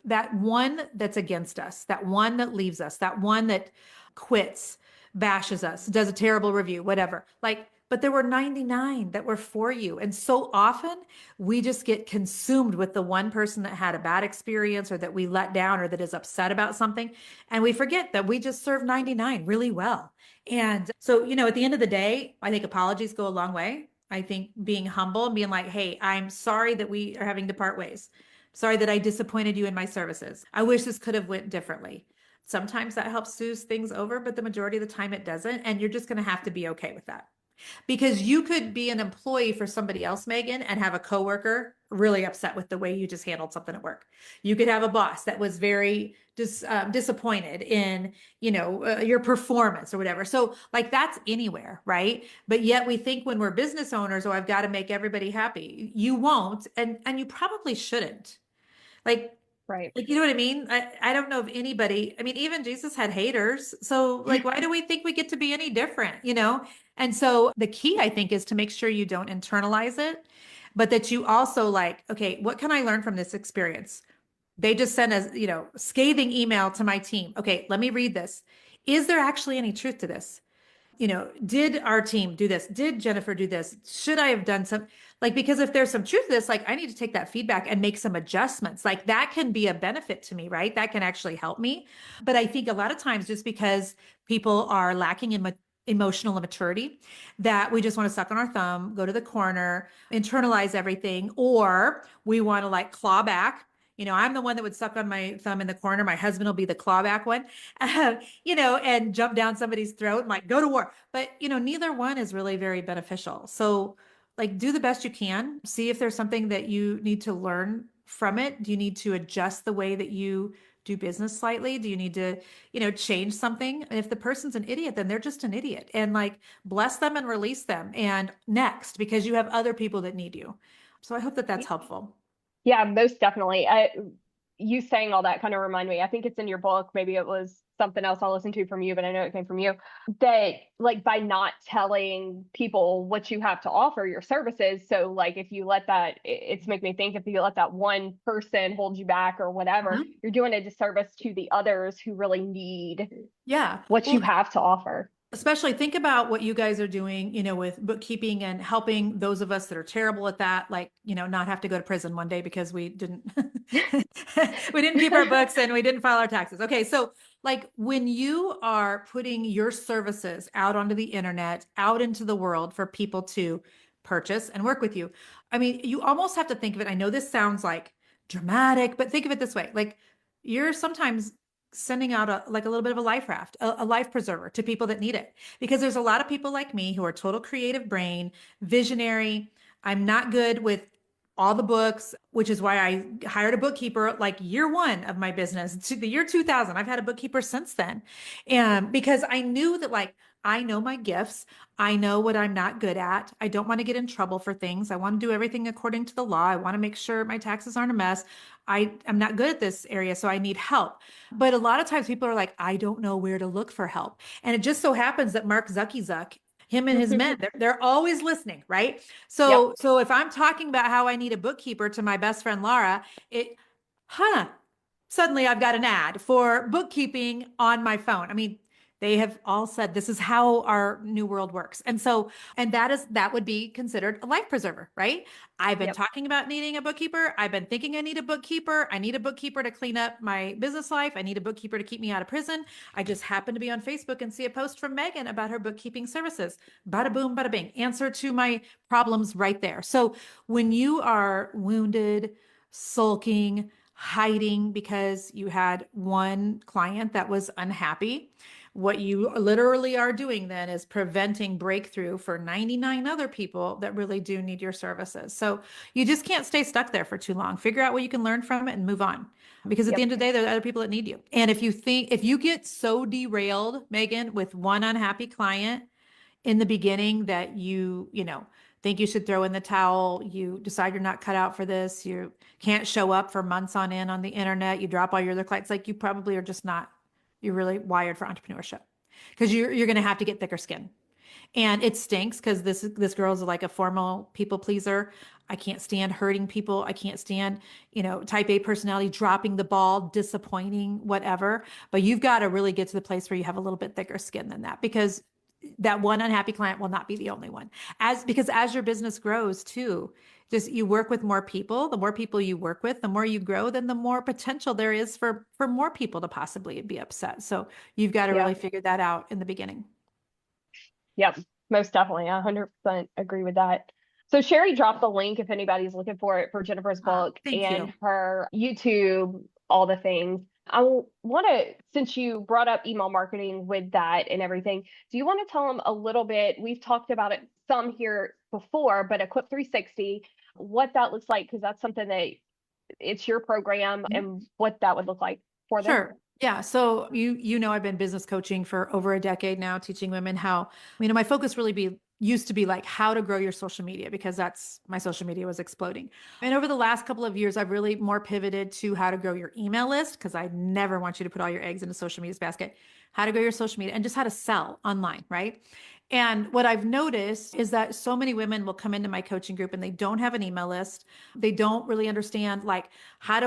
that one that's against us, that one that leaves us, that one that quits, bashes us, does a terrible review, whatever. Like, but there were 99 that were for you. And so often we just get consumed with the one person that had a bad experience or that we let down or that is upset about something. And we forget that we just served 99 really well. And so, at the end of the day, I think apologies go a long way. I think being humble and being like, "Hey, I'm sorry that we are having to part ways. Sorry that I disappointed you in my services. I wish this could have went differently." Sometimes that helps smooth things over, but the majority of the time it doesn't. And you're just going to have to be okay with that. Because you could be an employee for somebody else, Megan, and have a coworker really upset with the way you just handled something at work. You could have a boss that was very disappointed in, your performance or whatever. So like that's anywhere, right? But yet we think when we're business owners, "Oh, I've got to make everybody happy." You won't, and you probably shouldn't. Like Right. you know what I mean? I don't know of anybody. I mean, even Jesus had haters. So like, why do we think we get to be any different, And so the key, I think, is to make sure you don't internalize it, but that you also like, okay, what can I learn from this experience? They just sent a, scathing email to my team. Okay, let me read this. Is there actually any truth to this? Did our team do this? Did Jennifer do this? Should I have done some, like, because if there's some truth to this, like I need to take that feedback and make some adjustments. Like that can be a benefit to me, right? That can actually help me. But I think a lot of times just because people are lacking in emotional immaturity, that we just want to suck on our thumb, go to the corner, internalize everything, or we want to like claw back. I'm the one that would suck on my thumb in the corner. My husband will be the clawback one, and jump down somebody's throat and like go to war. But, neither one is really very beneficial. So like do the best you can. See if there's something that you need to learn from it. Do you need to adjust the way that you do business slightly? Do you need to, change something? And if the person's an idiot, then they're just an idiot, and like bless them and release them and next, because you have other people that need you. So I hope that that's helpful. Yeah, most definitely. You saying all that kind of remind me. I think it's in your book. Maybe it was something else I'll listen to from you, but I know it came from you. That like by not telling people what you have to offer, your services. So like if you let that, it's make me think if you let that one person hold you back or whatever, Mhm. you're doing a disservice to the others who really need Yeah. what Well, you have to offer. especially think about what you guys are doing, with bookkeeping and helping those of us that are terrible at that, like, not have to go to prison one day because we didn't we didn't keep our books and we didn't file our taxes. Okay, so like when you are putting your services out onto the internet, out into the world for people to purchase and work with you, I mean, you almost have to think of it. I know this sounds like dramatic, but think of it this way. Like you're sometimes sending out a like a little bit of a life raft, a life preserver to people that need it. Because there's a lot of people like me who are total creative brain, visionary. I'm not good with all the books, which is why I hired a bookkeeper like year one of my business, to the year 2000. I've had a bookkeeper since then. And because I knew that like I know my gifts, I know what I'm not good at. I don't want to get in trouble for things. I want to do everything according to the law. I want to make sure my taxes aren't a mess. I'm not good at this area, so I need help. But a lot of times people are like, I don't know where to look for help. And it just so happens that Mark Zuck, him and his men, they're always listening, right? Yep. So if I'm talking about how I need a bookkeeper to my best friend Laura, it, huh, suddenly I've got an ad for bookkeeping on my phone. I mean, they have all said this is how our new world works. And so, and that would be considered a life preserver, right? I've been Yep. talking about needing a bookkeeper. I've been thinking I need a bookkeeper. I need a bookkeeper to clean up my business life. I need a bookkeeper to keep me out of prison. I just happened to be on Facebook and see a post from Megan about her bookkeeping services. Bada boom, bada bing. Answer to my problems right there. So when you are wounded, sulking, hiding because you had one client that was unhappy, what you literally are doing then is preventing breakthrough for 99 other people that really do need your services. So you just can't stay stuck there for too long. Figure out what you can learn from it and move on. Because at the Yep. end of the day, there are other people that need you. And if you get so derailed, Megan, with one unhappy client in the beginning that think you should throw in the towel, you decide you're not cut out for this, you can't show up for months on end on the internet, you drop all your other clients, like you probably are just not, you're really wired for entrepreneurship because you're going to have to get thicker skin. And it stinks because this girl's like a formal people pleaser. I can't stand hurting people. I can't stand, type A personality, dropping the ball, disappointing, whatever. But you've got to really get to the place where you have a little bit thicker skin than that, because that one unhappy client will not be the only one. Because as your business grows too, just you work with more people, the more people you work with, the more you grow, then the more potential there is for more people to possibly be upset. So you've got to Yeah. really figure that out in the beginning. Yep. Most definitely. I 100% agree with that. So Sherry dropped the link if anybody's looking for it for Jennifer's book Thank you. and her YouTube, all the things. I want to, since you brought up email marketing with that and everything, do you want to tell them a little bit? We've talked about it some here before, but Equip 360, what that looks like, because that's something that it's your program Mhm. and what that would look like for them. Sure. Yeah. So I've been business coaching for over a decade now, teaching women how, my focus really used to be like how to grow your social media, because that's my social media was exploding. And over the last couple of years, I've really more pivoted to how to grow your email list, because I never want you to put all your eggs in a social media's basket. How to grow your social media and just how to sell online, right? And what I've noticed is that so many women will come into my coaching group and they don't have an email list. They don't really understand, like, where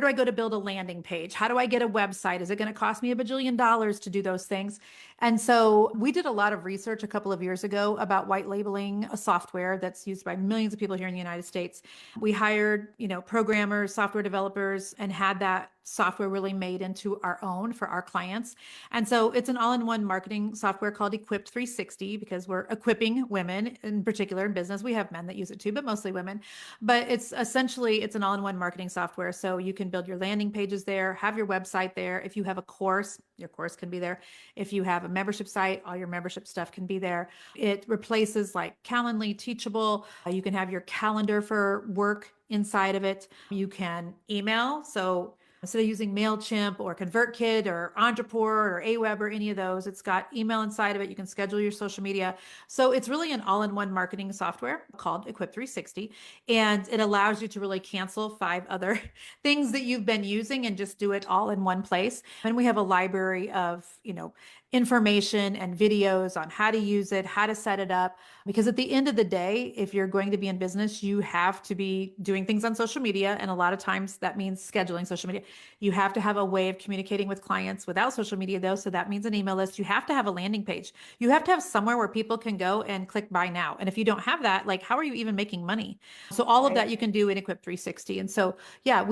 do I go to build a landing page? How do I get a website? Is it going to cost me $1 bajillion to do those things? And so we did a lot of research a couple of years ago about white labeling a software that's used by millions of people here in the United States. We hired, programmers, software developers, and had that software really made into our own for our clients. And so it's an all-in-one marketing software called Equipped 360, because we're equipping women in particular in business. We have men that use it too, but mostly women. But it's an all-in-one marketing software. So you can build your landing pages there, have your website there. If you have a course, your course can be there. If you have a membership site, all your membership stuff can be there. It replaces like Calendly, Teachable. You can have your calendar for work inside of it. You can email. So instead of using MailChimp or ConvertKit or Entrepreneur or Aweber or any of those, it's got email inside of it. You can schedule your social media. So it's really an all-in-one marketing software called Equip 360. And it allows you to really cancel 5 other things that you've been using and just do it all in one place. And we have a library of, information and videos on how to use it, how to set it up. Because at the end of the day, if you're going to be in business, you have to be doing things on social media. And a lot of times that means scheduling social media. You have to have a way of communicating with clients without social media, though. So that means an email list. You have to have a landing page. You have to have somewhere where people can go and click buy now. And if you don't have that, like, how are you even making money? So all of Right. that you can do in Equip 360. And so, yeah,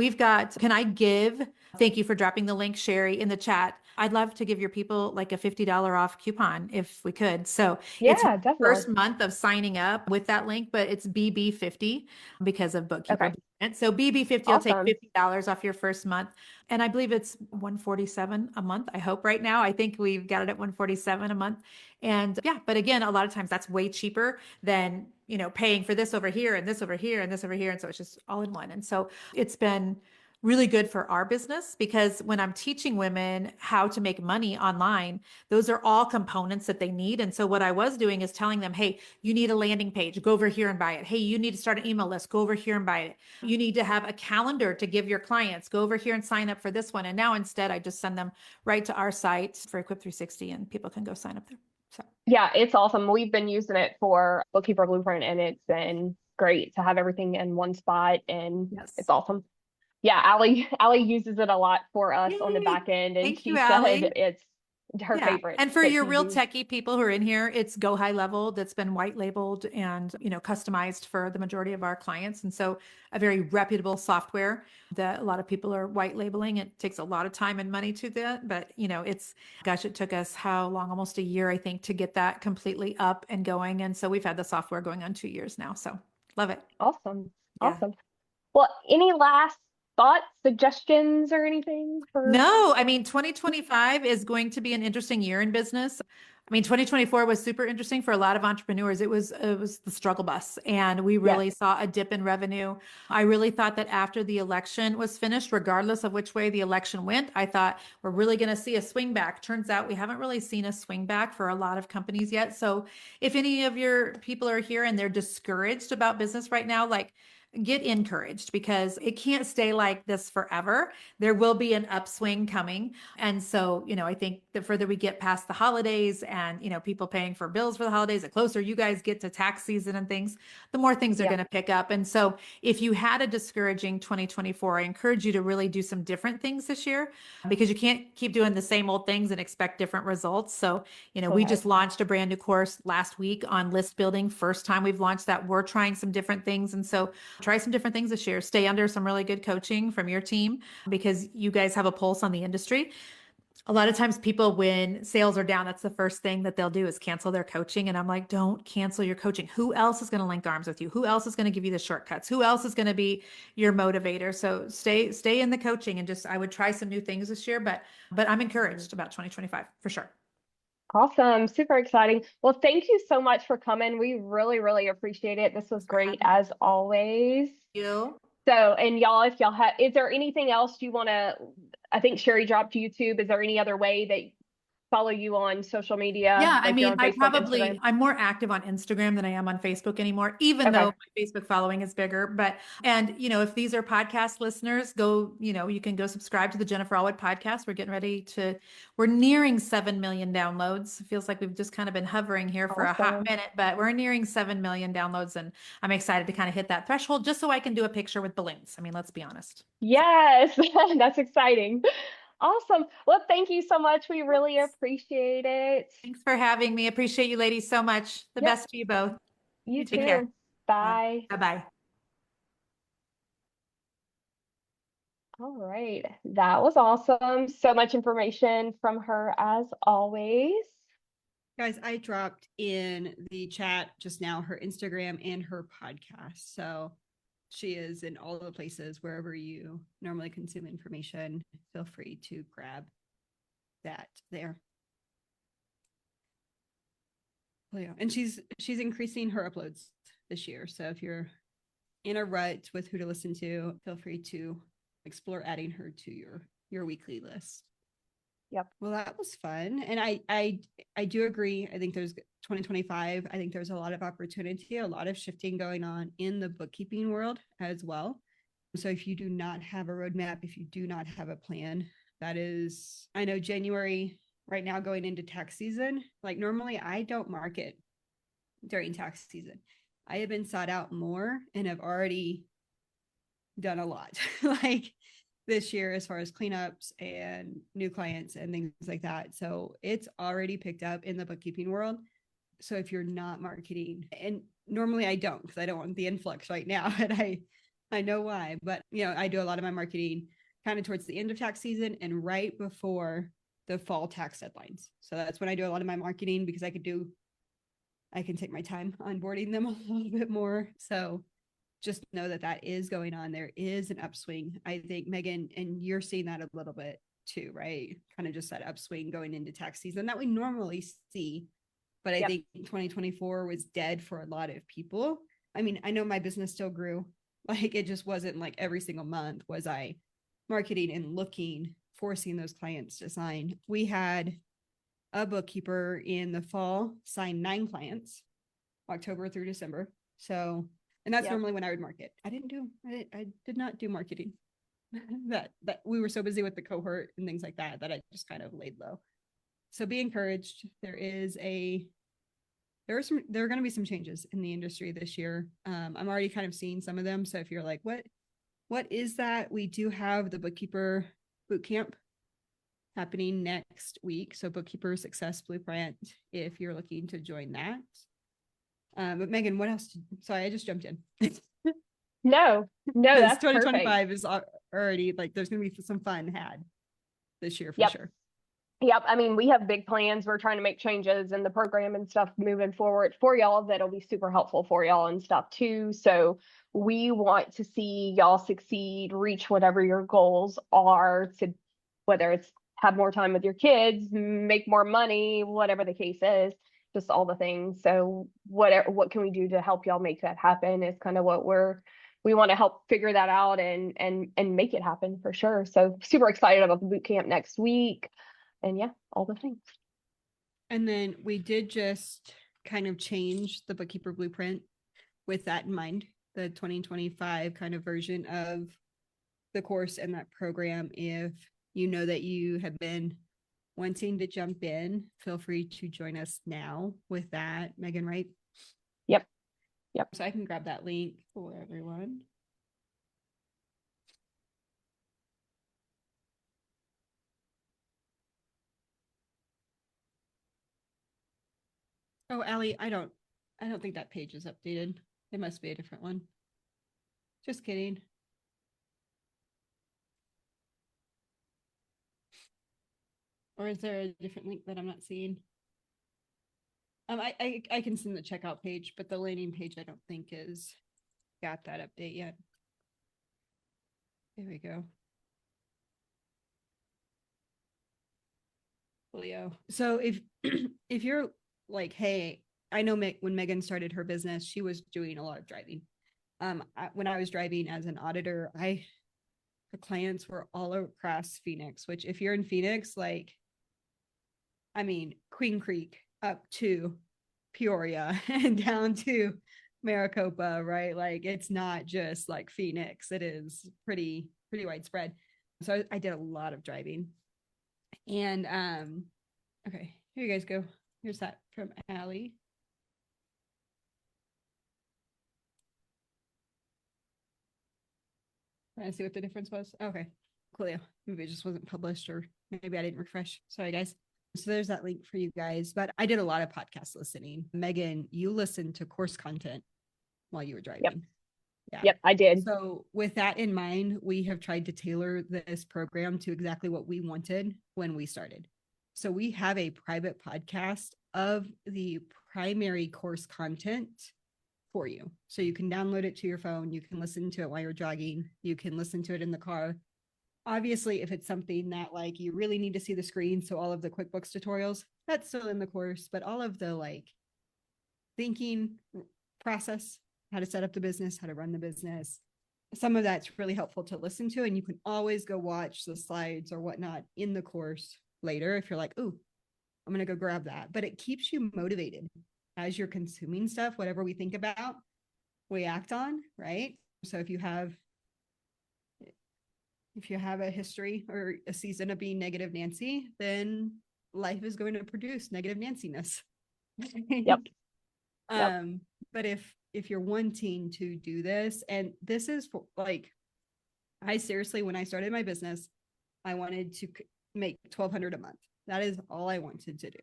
thank you for dropping the link, Sherry, in the chat. I'd love to give your people like a $50 off coupon if we could. So it's Yeah, definitely. first month of signing up with that link, but it's BB50 because of bookkeeper. Okay. And so BB50 will take Awesome. $50 off your first month. And I believe it's 147 a month. I hope right now. I think we've got it at 147 a month. And yeah, but again, a lot of times that's way cheaper than, paying for this over here and this over here and this over here. And so it's just all in one. And so it's been really good for our business because when I'm teaching women how to make money online, those are all components that they need. And so what I was doing is telling them, hey, you need a landing page, go over here and buy it. Hey, you need to start an email list, go over here and buy it. You need to have a calendar to give your clients, go over here and sign up for this one. And now instead, I just send them right to our site for Equip 360 and people can go sign up there. So Yeah, it's awesome. We've been using it for Bookkeeper Blueprint and it's been great to have everything in one spot and it's yes. awesome. Yeah, Allie uses it a lot for us on the Yay. back end and Thank you, she said Allie. it's her Yeah. favorite And for that your she real used. techie people who are in here, it's Go High Level that's been white labeled and, customized for the majority of our clients. And so a very reputable software that a lot of people are white labeling. It takes a lot of time and money to that, but it took us how long? Almost a year, I think, to get that completely up and going. And so we've had the software going on 2 years now. So love it. Awesome. Yeah. Awesome. Well, any last thoughts, suggestions, or anything for? No, I mean, 2025 is going to be an interesting year in business. I mean, 2024 was super interesting for a lot of entrepreneurs. It was the struggle bus and we Yes. really saw a dip in revenue. I really thought that after the election was finished, regardless of which way the election went, I thought we're really going to see a swing back. Turns out we haven't really seen a swing back for a lot of companies yet. So if any of your people are here and they're discouraged about business right now, like get encouraged because it can't stay like this forever. There will be an upswing coming. And so, I think the further we get past the holidays and, people paying for bills for the holidays, the closer you guys get to tax season and things, the more things are Yeah. going to pick up. And so if you had a discouraging 2024, I encourage you to really do some different things this year because you can't keep doing the same old things and expect different results. So, we Okay. just launched a brand new course last week on list building. First time we've launched that. We're trying some different things. And so try some different things this year. Stay under some really good coaching from your team because you guys have a pulse on the industry. A lot of times people, when sales are down, that's the first thing that they'll do is cancel their coaching. And I'm like, don't cancel your coaching. Who else is going to link arms with you? Who else is going to give you the shortcuts? Who else is going to be your motivator? So stay in the coaching and I would try some new things this year, but I'm encouraged about 2025 for sure. Awesome. Super exciting. Well, thank you so much for coming. We really, really appreciate it. This was Thanks for great having as always. you. So, and y'all, if y'all have, is there anything else you want to, I think Sherry dropped YouTube. Is there any other way that follow you on social media? Yeah, I Like you're mean, on Facebook, Instagram? I'm more active on Instagram than I am on Facebook anymore, even though Okay. my Facebook following is bigger. And if these are podcast listeners, you can go subscribe to the Jennifer Allwood podcast. We're nearing 7 million downloads. It feels like we've just kind of been hovering here for a hot Awesome. minute, but we're nearing 7 million downloads. And I'm excited to kind of hit that threshold just so I can do a picture with balloons. I mean, let's be honest. Yes, that's exciting. Awesome. Well, thank you so much. We really appreciate it. Thanks for having me. Appreciate you ladies so much. The Yep. best to you both. You You take care. too. Bye. Bye-bye. All right. That was awesome. So much information from her as always. Guys, I dropped in the chat just now her Instagram and her podcast. So she is in all the places wherever you normally consume information. Feel free to grab that there. Oh, yeah. And she's increasing her uploads this year. So if you're in a rut with who to listen to, feel free to explore adding her to your weekly list. Yep. Well, that was fun. And I do agree. I think there's 2025. I think there's a lot of opportunity, a lot of shifting going on in the bookkeeping world as well. So if you do not have a roadmap, if you do not have a plan, that is, I know January right now going into tax season, like normally I don't market during tax season. I have been sought out more and have already done a lot like this year as far as cleanups and new clients and things like that. So it's already picked up in the bookkeeping world. So if you're not marketing, and normally I don't because I don't want the influx right now, and I know why, but I do a lot of my marketing kind of towards the end of tax season and right before the fall tax deadlines. So that's when I do a lot of my marketing because I can take my time onboarding them a little bit more. So just know that that is going on. There is an upswing. I think, Megan, and you're seeing that a little bit too, right? Kind of just that upswing going into tax season that we normally see. But I Yep. think 2024 was dead for a lot of people. I mean, I know my business still grew. Like, it just wasn't like every single month was I marketing and looking, forcing those clients to sign. We had a bookkeeper in the fall sign 9 clients, October through December. So, and that's Yep. normally when I would market. I did not do marketing. that we were so busy with the cohort and things like that I just kind of laid low. So be encouraged. There are going to be some changes in the industry this year. I'm already kind of seeing some of them. So if you're like, what is that? We do have the bookkeeper boot camp happening next week. So Bookkeeper Success Blueprint, if you're looking to join that. But Megan, what else? Sorry, I just jumped in. No, that's 2025 perfect. is already like, there's going to be some fun had this year for Yep. sure. Yep. I mean, we have big plans. We're trying to make changes in the program and stuff moving forward for y'all that'll be super helpful for y'all and stuff too. So we want to see y'all succeed, reach whatever your goals are, to whether it's have more time with your kids, make more money, whatever the case is, just all the things. So what can we do to help y'all make that happen is kind of what we want to help figure that out and make it happen for sure. So super excited about the boot camp next week. And yeah, all the things. And then we did just kind of change the Bookkeeper Blueprint with that in mind, the 2025 kind of version of the course and that program. If you know that you have been wanting to jump in, feel free to join us now with that, Megan, right? Yep. So I can grab that link for everyone. Oh, Allie, I don't think that page is updated. It must be a different one. Just kidding. Or is there a different link that I'm not seeing? I can send the checkout page, but the landing page I don't think is got that update yet. There we go. Leo. So if if you're like, hey, I know when Megan started her business, she was doing a lot of driving. When I was driving as an auditor, the clients were all across Phoenix, which if you're in Phoenix, like, I mean, Queen Creek up to Peoria and down to Maricopa, right? Like, it's not just like Phoenix. It is pretty widespread. So I did a lot of driving. And okay, here you guys go. Here's that from Allie. Trying to see what the difference was. Okay, cool. Maybe it just wasn't published, or maybe I didn't refresh. Sorry, guys. So there's that link for you guys. But I did a lot of podcast listening. Megan, you listened to course content while you were driving. Yep. Yeah. Yep, I did. So with that in mind, we have tried to tailor this program to exactly what we wanted when we started. So we have a private podcast of the primary course content for you. So you can download it to your phone. You can listen to it while you're jogging. You can listen to it in the car. Obviously, if it's something that like you really need to see the screen, so all of the QuickBooks tutorials, that's still in the course, but all of the like thinking process, how to set up the business, how to run the business, some of that's really helpful to listen to. And you can always go watch the slides or whatnot in the course later if you're like, ooh, I'm going to go grab that. But it keeps you motivated as you're consuming stuff. Whatever we think about, we act on, right? So if you have a history or a season of being negative Nancy, then life is going to produce negative Nancy-ness. Yep. But if you're wanting to do this, and this is for like, I seriously, when I started my business, I wanted to make $1,200 a month. That is all I wanted to do.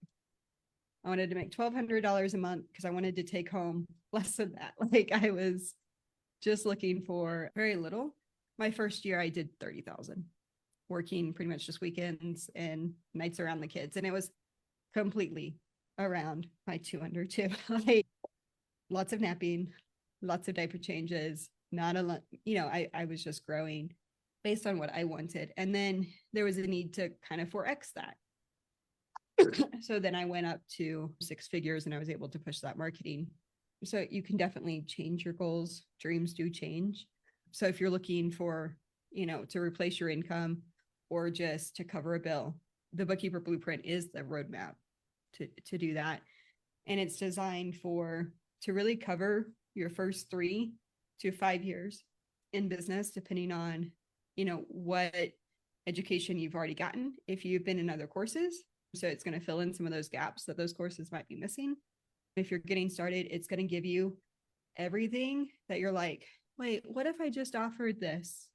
I wanted to make $1,200 a month because I wanted to take home less than that. Like, I was just looking for very little. My first year, I did 30,000, working pretty much just weekends and nights around the kids. And it was completely around my 200 too. Like, lots of napping, lots of diaper changes, not a lot, I was just growing based on what I wanted. And then there was a need to kind of 4X that. So then I went up to 6 figures and I was able to push that marketing. So you can definitely change your goals. Dreams do change. So if you're looking for, to replace your income or just to cover a bill, the Bookkeeper Blueprint is the roadmap to do that. And it's designed to really cover your first 3 to 5 years in business, depending on, what education you've already gotten, if you've been in other courses. So it's going to fill in some of those gaps that those courses might be missing. If you're getting started, it's going to give you everything that you're like, wait, what if I just offered this?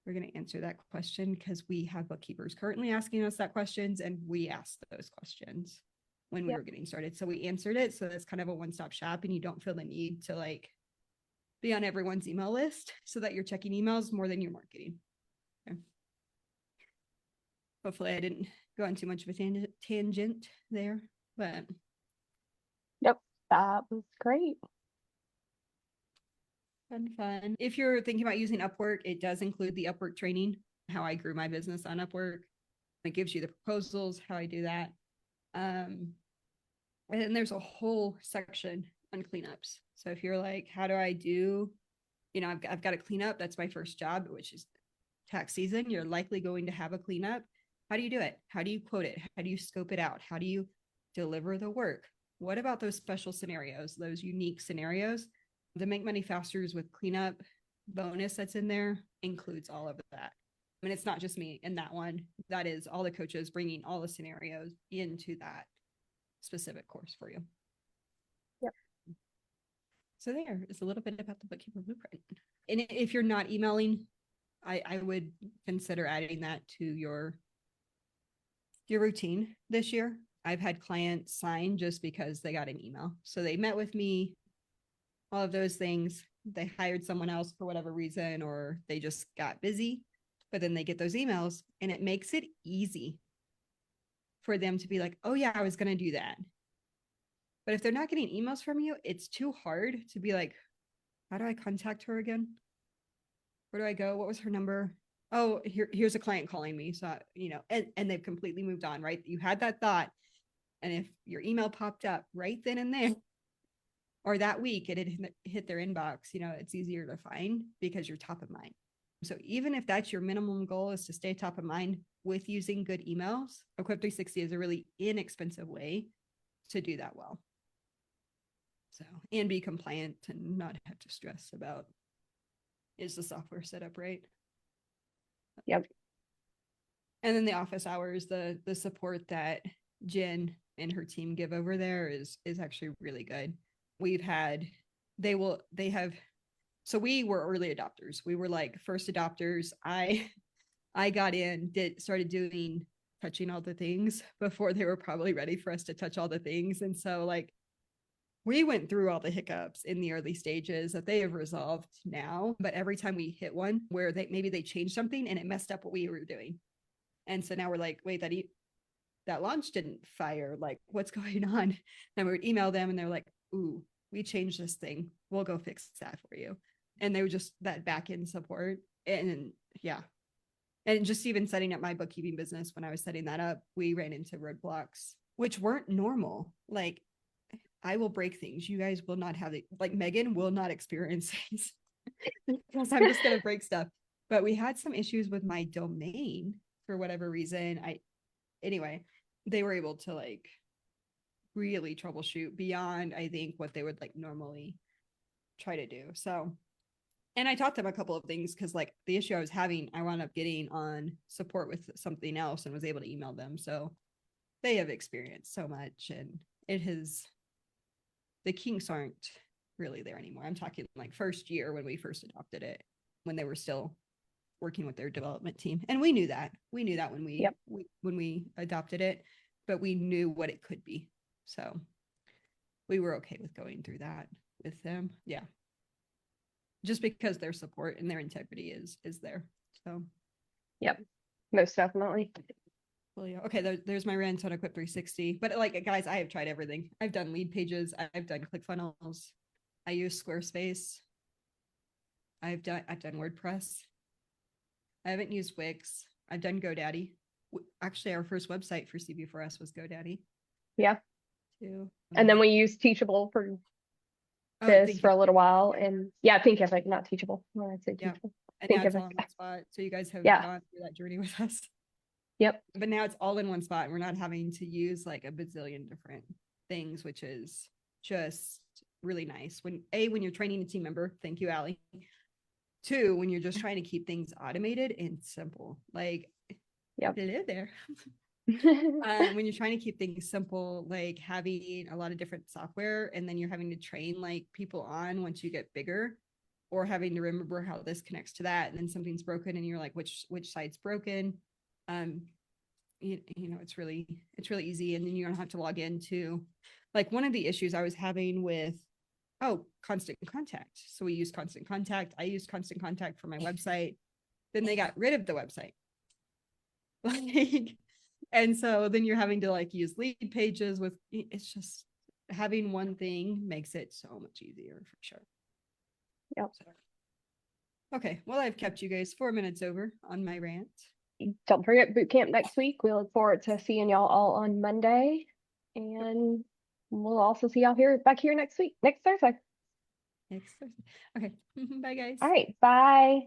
We're going to answer that question because we have bookkeepers currently asking us that questions, and we asked those questions when we were getting started. So we answered it. So that's kind of a one-stop shop, and you don't feel the need to like be on everyone's email list so that you're checking emails more than you're marketing. Okay. Hopefully I didn't go on too much of a tangent there, but. Yep, that was great. Fun. If you're thinking about using Upwork, it does include the Upwork training, how I grew my business on Upwork. It gives you the proposals, how I do that. And then there's a whole section on cleanups. So if you're like, how do I do, I've got to clean up. That's my first job, which is tax season. You're likely going to have a cleanup. How do you do it? How do you quote it? How do you scope it out? How do you deliver the work? What about those special scenarios, those unique scenarios? The Make Money Faster's with cleanup bonus that's in there includes all of that. I mean, it's not just me in that one. That is all the coaches bringing all the scenarios into that specific course for you. Yep. So there is a little bit about the Bookkeeper Blueprint. And if you're not emailing, I would consider adding that to your routine this year. I've had clients sign just because they got an email. So they met with me, all of those things. They hired someone else for whatever reason, or they just got busy, but then they get those emails, and it makes it easy for them to be like, oh yeah, I was going to do that. But if they're not getting emails from you, it's too hard to be like, how do I contact her again? Where do I go? What was her number? Oh, here's a client calling me. So, and they've completely moved on, right? You had that thought. And if your email popped up right then and there, or that week it had hit their inbox, it's easier to find because you're top of mind. So even if that's your minimum goal, is to stay top of mind with using good emails, Equip 360 is a really inexpensive way to do that well. So, and be compliant and not have to stress about, is the software set up right? Yep. And then the office hours, the support that Jen and her team give over there is actually really good. So we were early adopters. We were like first adopters. I got in, started touching all the things before they were probably ready for us to touch all the things. And so like, we went through all the hiccups in the early stages that they have resolved now. But every time we hit one where maybe they changed something and it messed up what we were doing. And so now we're like, wait, that launch didn't fire. Like, what's going on? And we would email them and they're like, ooh, we changed this thing. We'll go fix that for you. And they were just that back end support. And yeah. And just even setting up my bookkeeping business, when I was setting that up, we ran into roadblocks, which weren't normal. Like, I will break things. You guys will not have it. Like Megan will not experience things because I'm just going to break stuff. But we had some issues with my domain for whatever reason. Anyway, they were able to like really troubleshoot beyond, I think, what they would like normally try to do. So, and I taught them a couple of things because like the issue I was having, I wound up getting on support with something else and was able to email them. So they have experienced so much, and the kinks aren't really there anymore. I'm talking like first year when we first adopted it, when they were still working with their development team. And we knew that when we adopted it, but we knew what it could be. So we were okay with going through that with them. Yeah. Just because their support and their integrity is there. So. Yep. Most definitely. Well, yeah. Okay. There's my rant on Equip 360, but like, guys, I have tried everything. I've done lead pages. I've done ClickFunnels. I use Squarespace. I've done WordPress. I haven't used Wix. I've done GoDaddy. Actually, our first website for CB4S was GoDaddy Yeah. too. And then we used Teachable for Oh, this for a little while. And yeah, Thinkific, not Teachable. Well, I'd say Yeah. Teachable. And now it's Thinkific. all in one spot. So you guys have Yeah. gone through that journey with us. Yep. But now it's all in one spot and we're not having to use like a bazillion different things, which is just really nice. When you're training a team member, thank you, Allie. 2, when you're just trying to keep things automated and simple, like, yep. Hello there. When you're trying to keep things simple, like having a lot of different software, and then you're having to train like people on once you get bigger, or having to remember how this connects to that, and then something's broken and you're like, which side's broken. You know, it's really easy. And then you don't have to log into, like, one of the issues I was having with Constant Contact. So we use Constant Contact. I used Constant Contact for my website. Then they got rid of the website. Like, and so then you're having to like use lead pages with, it's just having one thing makes it so much easier for sure. Yep. So, okay. Well, I've kept you guys 4 minutes over on my rant. Don't forget boot camp next week. We look forward to seeing y'all all on Monday. And we'll also see y'all back here next Thursday. Next Thursday. Okay. Bye guys. All right. Bye.